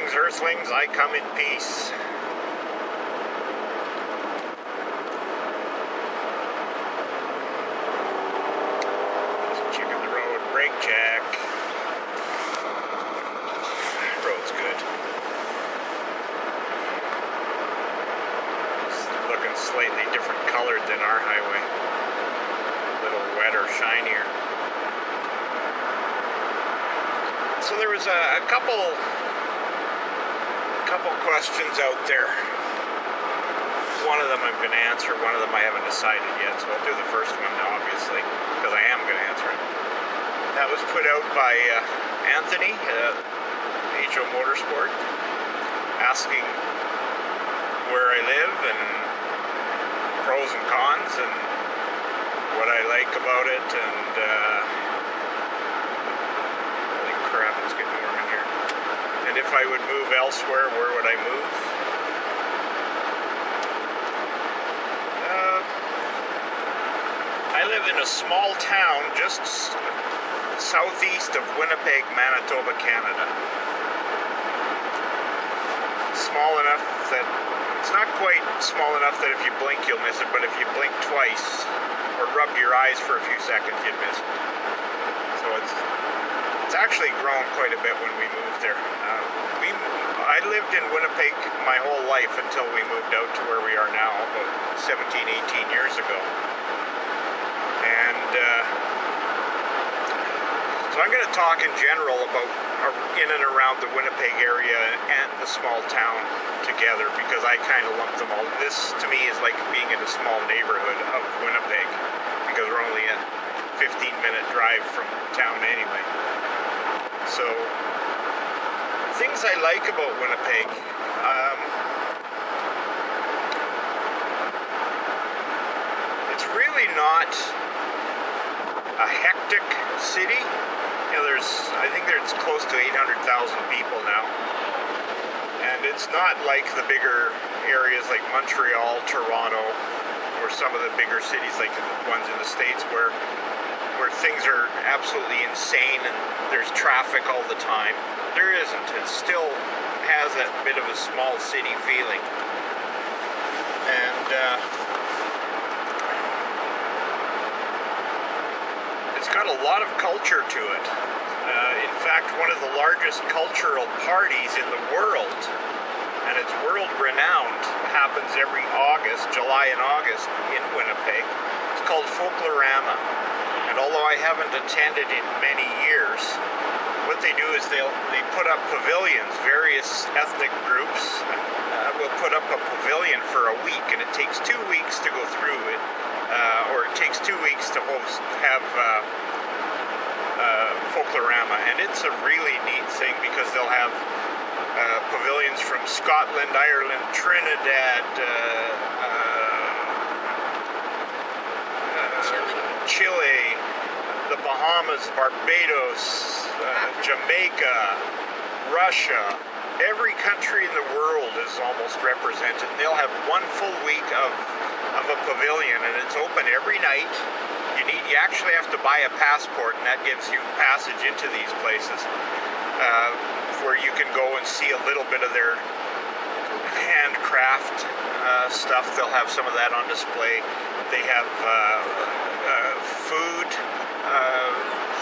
Greetings, Earthlings, I come in peace. Just checking the road, brake check. Road's good. It's looking slightly different colored than our highway. A little wetter, shinier. So there was a couple questions out there. One of them I'm going to answer, one of them I haven't decided yet, so I'll do the first one now, obviously, because I am going to answer it. That was put out by Anthony, H.O.Motorsports, asking where I live and pros and cons and what I like about it, and holy crap, it's getting warm in here. And if I would move elsewhere, where would I move? I live in a small town just southeast of Winnipeg, Manitoba, Canada. Small enough that, it's not quite small enough that if you blink you'll miss it, but if you blink twice or rub your eyes for a few seconds you'd miss it. So it's actually grown quite a bit when we moved there. I lived in Winnipeg my whole life until we moved out to where we are now, about 17, 18 years ago. And so I'm going to talk in general about in and around the Winnipeg area and the small town together, because I kind of lump them all. This to me is like being in a small neighborhood of Winnipeg, because we're only a 15-minute drive from town anyway. So, things I like about Winnipeg. It's really not a hectic city. You know, I think there's close to 800,000 people now. And it's not like the bigger areas like Montreal, Toronto, or some of the bigger cities like the ones in the States where things are absolutely insane and there's traffic all the time. There isn't. It still has that bit of a small city feeling. And it's got a lot of culture to it. In fact, one of the largest cultural parties in the world, and it's world renowned, happens every August, July and August in Winnipeg. It's called Folklorama. And although I haven't attended in many years, what they do is they put up pavilions. Various ethnic groups will put up a pavilion for a week, and it takes 2 weeks to go through it, or it takes 2 weeks to have Folklorama. And it's a really neat thing because they'll have pavilions from Scotland, Ireland, Trinidad, Chile, the Bahamas, Barbados, Jamaica, Russia. Every country in the world is almost represented. They'll have 1 full week of a pavilion, and it's open every night. You actually have to buy a passport, and that gives you passage into these places, where you can go and see a little bit of their handcraft stuff. They'll have some of that on display. They have food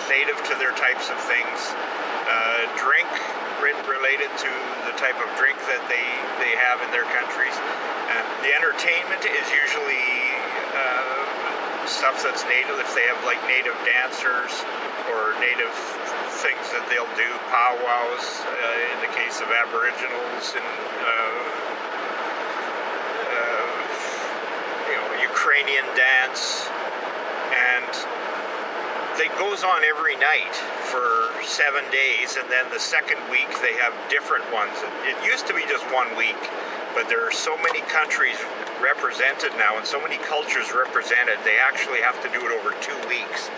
native to their types of things, drink related to the type of drink that they have in their countries. And the entertainment is usually stuff that's native. If they have like native dancers or native things that they'll do, powwows in the case of Aboriginals, and Ukrainian dance, and it goes on every night for 7 days, and then the second week they have different ones. It used to be just 1 week, but there are so many countries represented now and so many cultures represented, they actually have to do it over 2 weeks.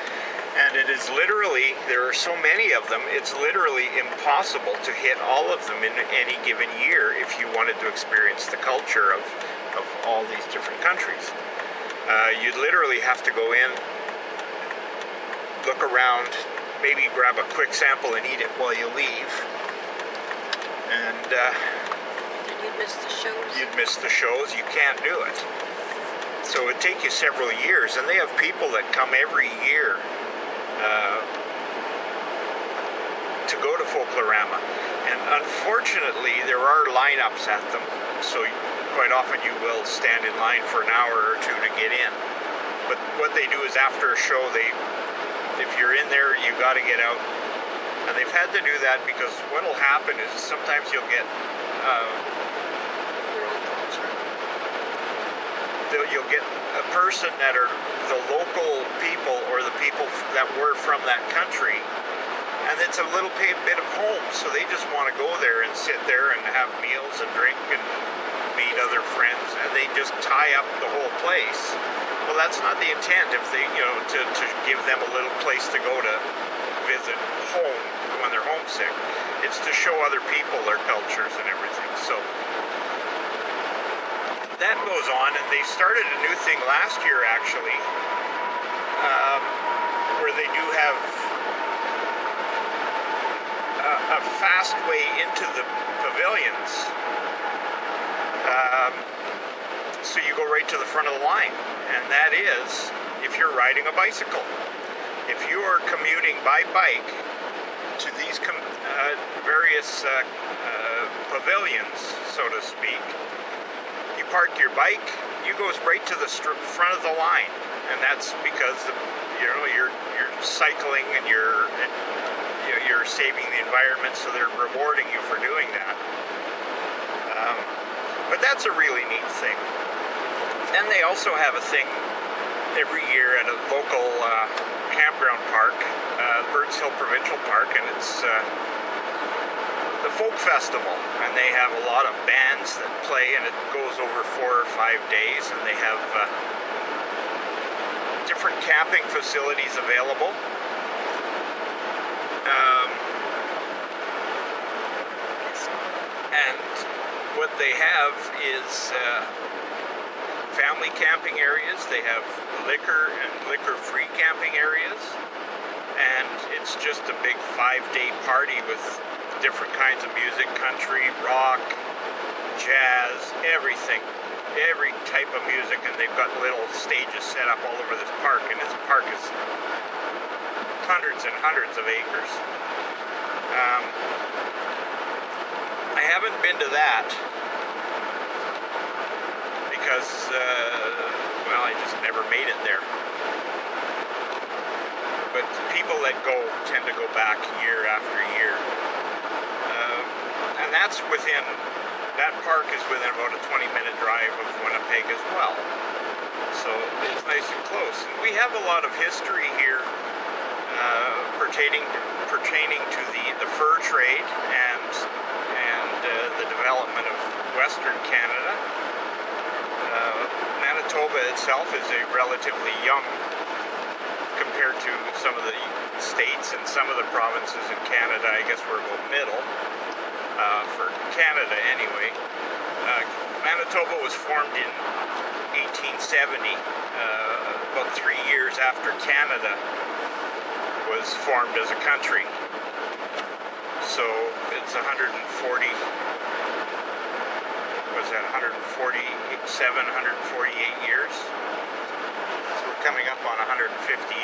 And it is literally, there are so many of them, it's literally impossible to hit all of them in any given year if you wanted to experience the culture of all these different countries. You'd literally have to go in, look around, maybe grab a quick sample and eat it while you leave, And you'd miss the shows. You'd miss the shows. You can't do it. So it'd take you several years, and they have people that come every year to go to Folklorama. And unfortunately, there are lineups at them, so quite often you will stand in line for an hour or two to get in. But what they do is after a show, if you're in there, you got to get out. And they've had to do that because what will happen is sometimes you'll get a person that are the local people or the people that were from that country, and it's a little bit of home, so they just want to go there and sit there and have meals and drink and meet other friends, and they just tie up the whole place. Well, that's not the intent. If they, to give them a little place to go to visit home when they're homesick, it's to show other people their cultures and everything. So that goes on, and they started a new thing last year, actually, where they do have a fast way into the pavilions. So you go right to the front of the line, and that is if you're riding a bicycle. If you are commuting by bike to these various pavilions, so to speak, you park your bike, you go right to the front of the line, and that's because you're cycling and you're saving the environment, so they're rewarding you for doing that. But that's a really neat thing. And they also have a thing every year at a local campground park, Birds Hill Provincial Park, and it's the Folk Festival, and they have a lot of bands that play, and it goes over 4 or 5 days, and they have different camping facilities available. And what they have is family camping areas. They have liquor and liquor-free camping areas, and it's just a big 5-day party with different kinds of music: country, rock, jazz, everything, every type of music. And they've got little stages set up all over this park, and this park is hundreds and hundreds of acres. I haven't been to that because, well, I just never made it there. But people that go tend to go back year after year. And that park is within about a 20-minute drive of Winnipeg as well. So it's nice and close. And we have a lot of history here pertaining to the fur trade and the development of Western Canada. Manitoba itself is a relatively young, compared to some of the states and some of the provinces in Canada. I guess we're about middle, for Canada anyway. Manitoba was formed in 1870, about 3 years after Canada was formed as a country. So it's 148 years. So we're coming up on 150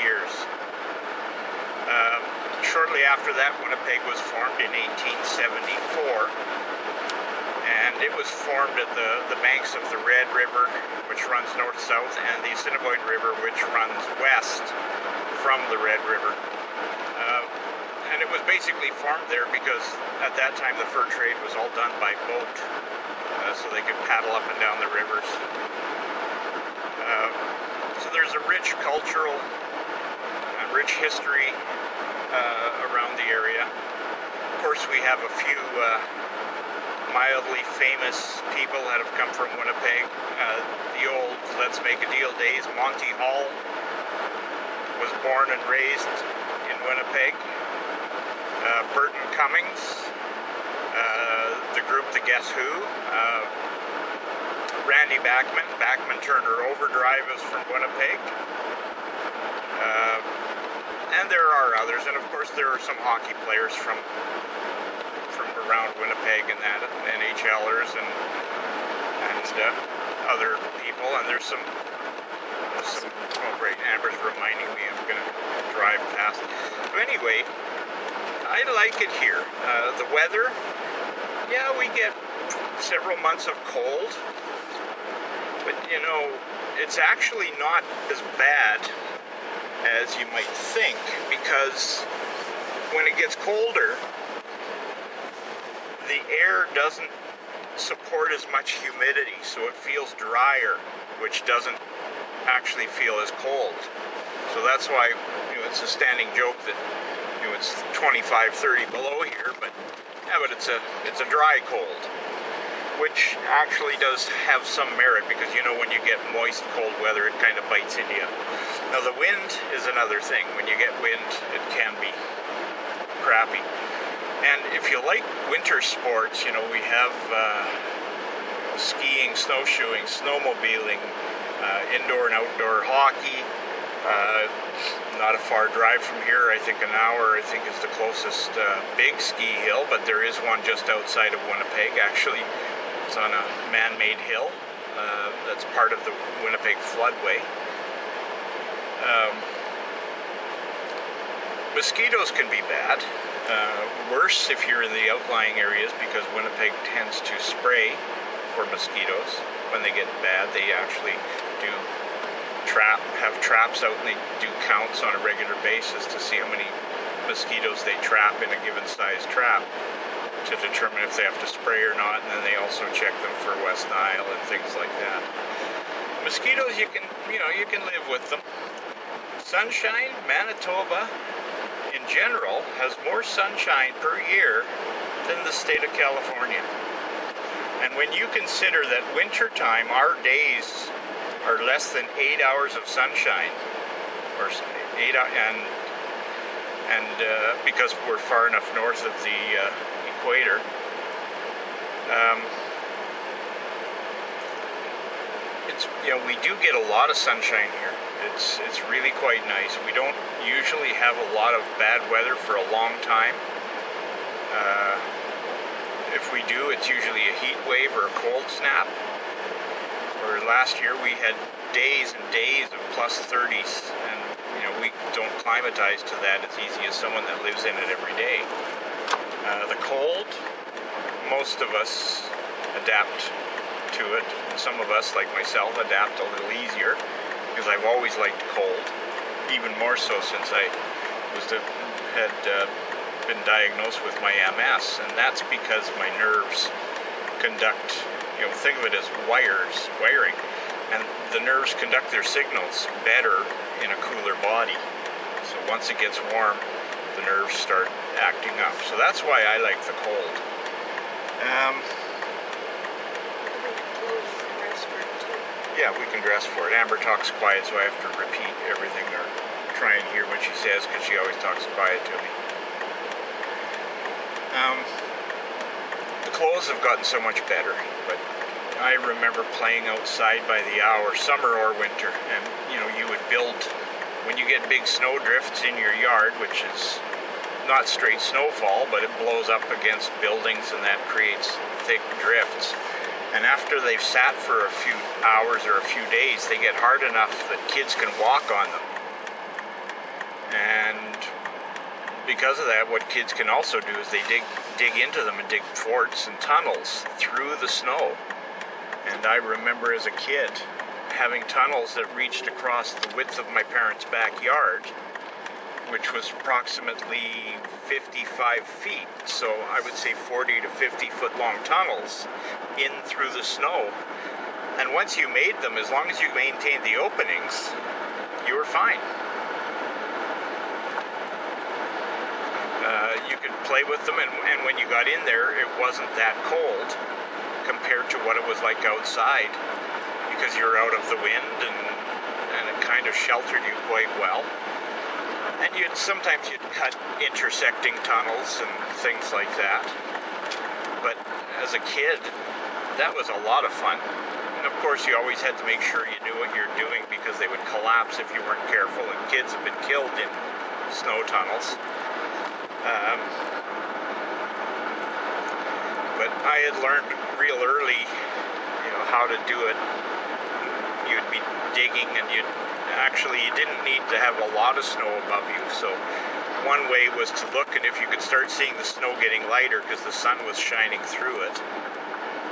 years. Shortly after that, Winnipeg was formed in 1874, and it was formed at the banks of the Red River, which runs north-south, and the Assiniboine River, which runs west from the Red River. And it was basically formed there because at that time the fur trade was all done by boat, so they could paddle up and down the rivers. So there's a rich cultural and rich history around the area. Of course, we have a few mildly famous people that have come from Winnipeg. The old Let's Make a Deal days. Monty Hall was born and raised in Winnipeg. Burton Cummings, the group The Guess Who, Randy Bachman Turner Overdrive is from Winnipeg, and there are others, and of course there are some hockey players from around Winnipeg and that, NHLers and other people, and there's some. Oh, great! Amber's reminding me I'm going to drive fast. So anyway, I like it here. The weather, yeah, we get several months of cold, but you know, it's actually not as bad as you might think, because when it gets colder, the air doesn't support as much humidity, so it feels drier, which doesn't actually feel as cold. So that's why, you know, it's a standing joke that, you know, it's 25, 30 below here, but yeah, but it's a dry cold, which actually does have some merit, because you know, when you get moist cold weather, it kind of bites into you. Now the wind is another thing. When you get wind, it can be crappy. And if you like winter sports, you know, we have skiing, snowshoeing, snowmobiling, indoor and outdoor hockey. Not a far drive from here. I think an hour, I think, is the closest big ski hill, but there is one just outside of Winnipeg. Actually, it's on a man-made hill that's part of the Winnipeg floodway. Mosquitoes can be bad. Worse if you're in the outlying areas, because Winnipeg tends to spray for mosquitoes. When they get bad, they actually do have traps out, and they do counts on a regular basis to see how many mosquitoes they trap in a given size trap, to determine if they have to spray or not. And then they also check them for West Nile and things like that. Mosquitoes, you can live with them. Sunshine, Manitoba in general has more sunshine per year than the state of California. And when you consider that wintertime, our days are less than 8 hours of sunshine, or 8 hours, and because we're far enough north of the equator, it's, you know, we do get a lot of sunshine here. It's really quite nice. We don't usually have a lot of bad weather for a long time. If we do, it's usually a heat wave or a cold snap. Or last year we had days and days of plus 30s, and you know, we don't climatize to that as easy as someone that lives in it every day. The cold, most of us adapt to it. Some of us, like myself, adapt a little easier, because I've always liked cold, even more so since I had been diagnosed with my MS, and that's because my nerves conduct, you know, think of it as wiring, and the nerves conduct their signals better in a cooler body. So once it gets warm, the nerves start acting up. So that's why I like the cold. Yeah, we can dress for it. Amber talks quiet, so I have to repeat everything or try and hear what she says, because she always talks quiet to me. The clothes have gotten so much better, but I remember playing outside by the hour, summer or winter, and you know, you would build, when you get big snow drifts in your yard, which is not straight snowfall, but it blows up against buildings, and that creates thick drifts. And after they've sat for a few hours or a few days, they get hard enough that kids can walk on them. And because of that, what kids can also do is they dig into them and dig forts and tunnels through the snow. And I remember as a kid having tunnels that reached across the width of my parents' backyard, which was approximately 55 feet. So I would say 40 to 50 foot long tunnels in through the snow. And once you made them, as long as you maintained the openings, you were fine. You could play with them, and when you got in there, it wasn't that cold compared to what it was like outside, because you're out of the wind, and it kind of sheltered you quite well. And sometimes you'd cut intersecting tunnels and things like that. But as a kid, that was a lot of fun. And of course, you always had to make sure you knew what you're doing, because they would collapse if you weren't careful, and kids have been killed in snow tunnels. But I had learned real early, how to do it. You'd be digging, and you didn't need to have a lot of snow above you. So one way was to look, and if you could start seeing the snow getting lighter because the sun was shining through it,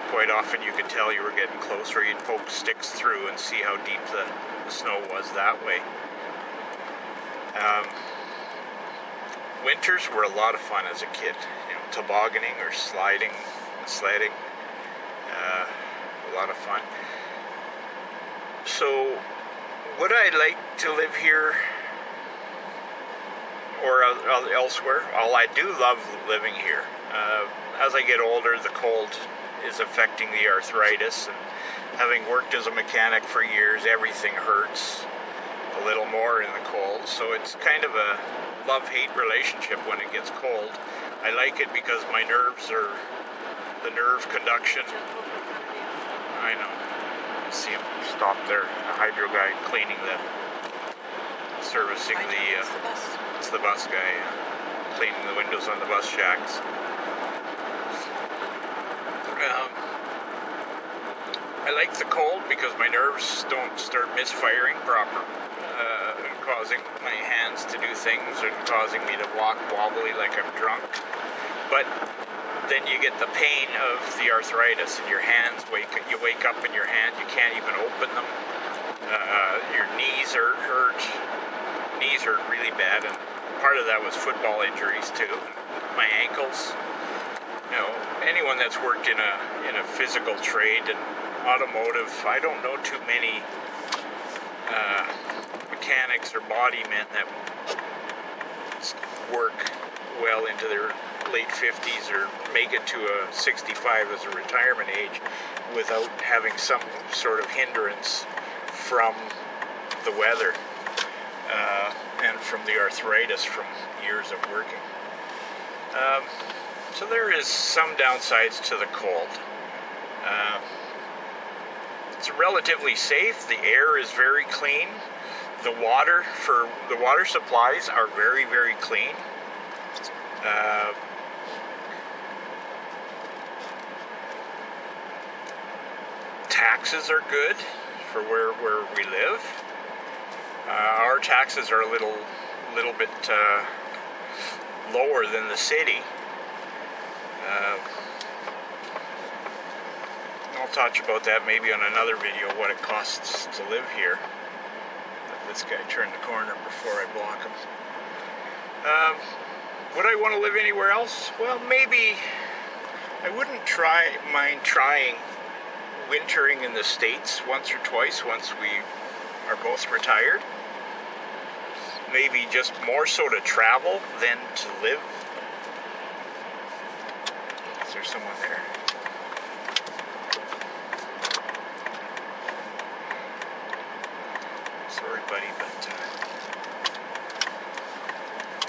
quite often you could tell you were getting close, or you'd poke sticks through and see how deep the snow was that way. Winters were a lot of fun as a kid, tobogganing or sledding, a lot of fun. So would I like to live here or elsewhere? Well, I do love living here. As I get older, the cold is affecting the arthritis, and having worked as a mechanic for years, everything hurts a little more in the cold, so it's kind of a love-hate relationship when it gets cold. I like it because my nerves are, the nerve conduction, I know, see him stop there, a hydro guy cleaning servicing it's the bus guy, cleaning the windows on the bus shacks. I like the cold because my nerves don't start misfiring proper, causing my hands to do things and causing me to walk wobbly like I'm drunk. But then you get the pain of the arthritis, and your hands you wake up in your hand, you can't even open them. Your knees hurt. Knees hurt really bad, and part of that was football injuries too. My ankles. Anyone that's worked in a physical trade and automotive, I don't know too many mechanics or body men that work well into their late 50s or make it to a 65 as a retirement age without having some sort of hindrance from the weather and from the arthritis from years of working. So there is some downsides to the cold. It's relatively safe. The air is very clean. The water supplies are very, very clean. Taxes are good for where we live. Our taxes are a little bit lower than the city. I'll touch about that maybe on another video, what it costs to live here. Let this guy turn the corner before I block him. Would I want to live anywhere else? Well, maybe I wouldn't mind trying wintering in the States once or twice once we are both retired. Maybe just more so to travel than to live. Is there someone there? Sorry, buddy, but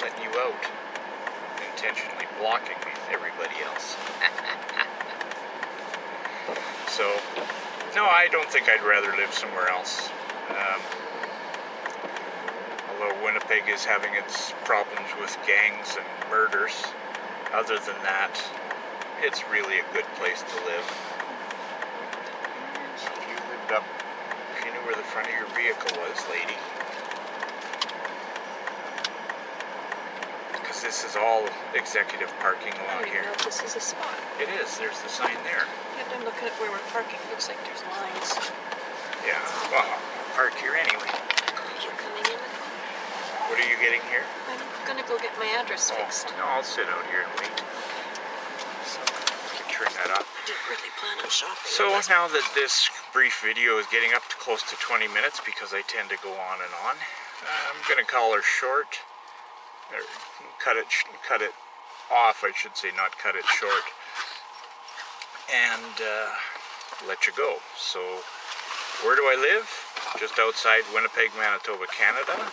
letting you out, intentionally blocking me with everybody else. So, no, I don't think I'd rather live somewhere else. Although Winnipeg is having its problems with gangs and murders, other than that, it's really a good place to live. If you knew where the front of your vehicle was, lady. Because this is all executive parking along here. I don't know if this is a spot. It is. There's the sign there. Yeah, I'm looking at where we're parking. Looks like there's lines. Yeah. Well, I'll park here anyway. You're coming in? What are you getting here? I'm gonna go get my address fixed. No, I'll sit out here and wait. So, I can turn that up. I don't really plan on shopping. So now that this brief video is getting up to close to 20 minutes because I tend to go on and on, I'm going to call her short. Or cut it off, I should say, not cut it short. And let you go. So, where do I live? Just outside Winnipeg, Manitoba, Canada.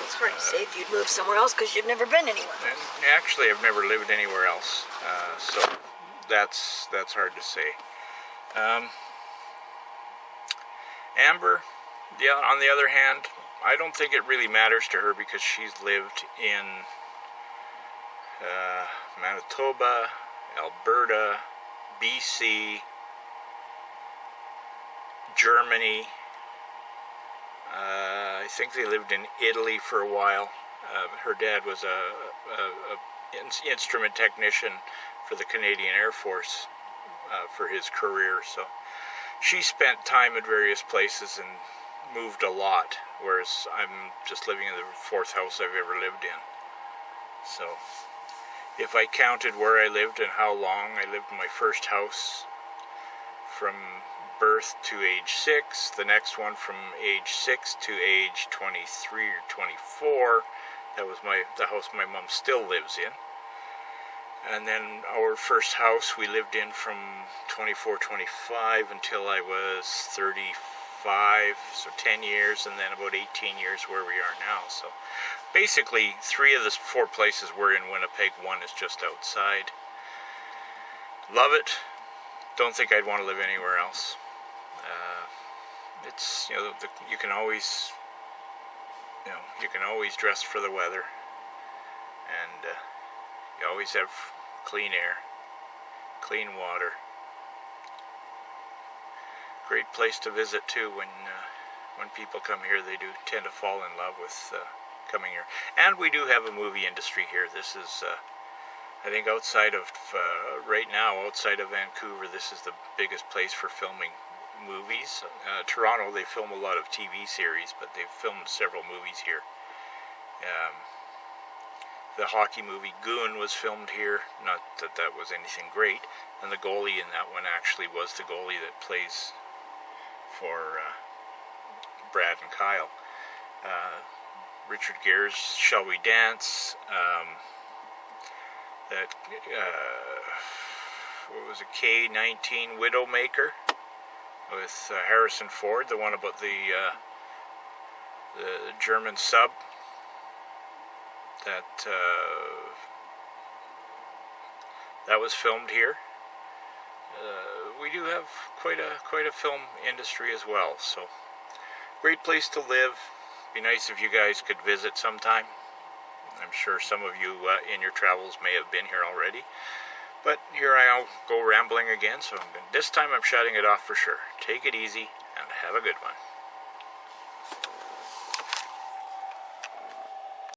It's hard to say if you'd move somewhere else because you've never been anywhere. And actually, I've never lived anywhere else, so that's hard to say. Amber, yeah, on the other hand, I don't think it really matters to her because she's lived in Manitoba Alberta, BC, Germany. I think they lived in Italy for a while. Her dad was a instrument technician for the Canadian Air Force for his career, so she spent time at various places and moved a lot, whereas I'm just living in the fourth house I've ever lived in. So if I counted where I lived and how long I lived in my first house, from birth to age 6, the next one from age 6 to age 23 or 24, that was the house my mom still lives in. And then our first house we lived in from 24, 25 until I was 35, so 10 years, and then about 18 years where we are now. So basically 3 of the 4 places we're in Winnipeg, 1 is just outside. Love it. Don't think I'd want to live anywhere else. It's, you can always dress for the weather, and you always have clean air, clean water. Great place to visit too. When people come here, they do tend to fall in love with coming here. And we do have a movie industry here. This is, I think, outside of right now, outside of Vancouver, this is the biggest place for filming movies. Toronto, they film a lot of TV series, but they've filmed several movies here. The hockey movie Goon was filmed here. Not that that was anything great. And the goalie in that one actually was the goalie that plays for Brad and Kyle. Richard Gere's Shall We Dance? What was it? K-19 Widowmaker with Harrison Ford, the one about the German sub. That was filmed here. We do have quite a film industry as well. So great place to live. Be nice if you guys could visit sometime. I'm sure some of you in your travels may have been here already. But here I'll go rambling again. So this time I'm shutting it off for sure. Take it easy and have a good one.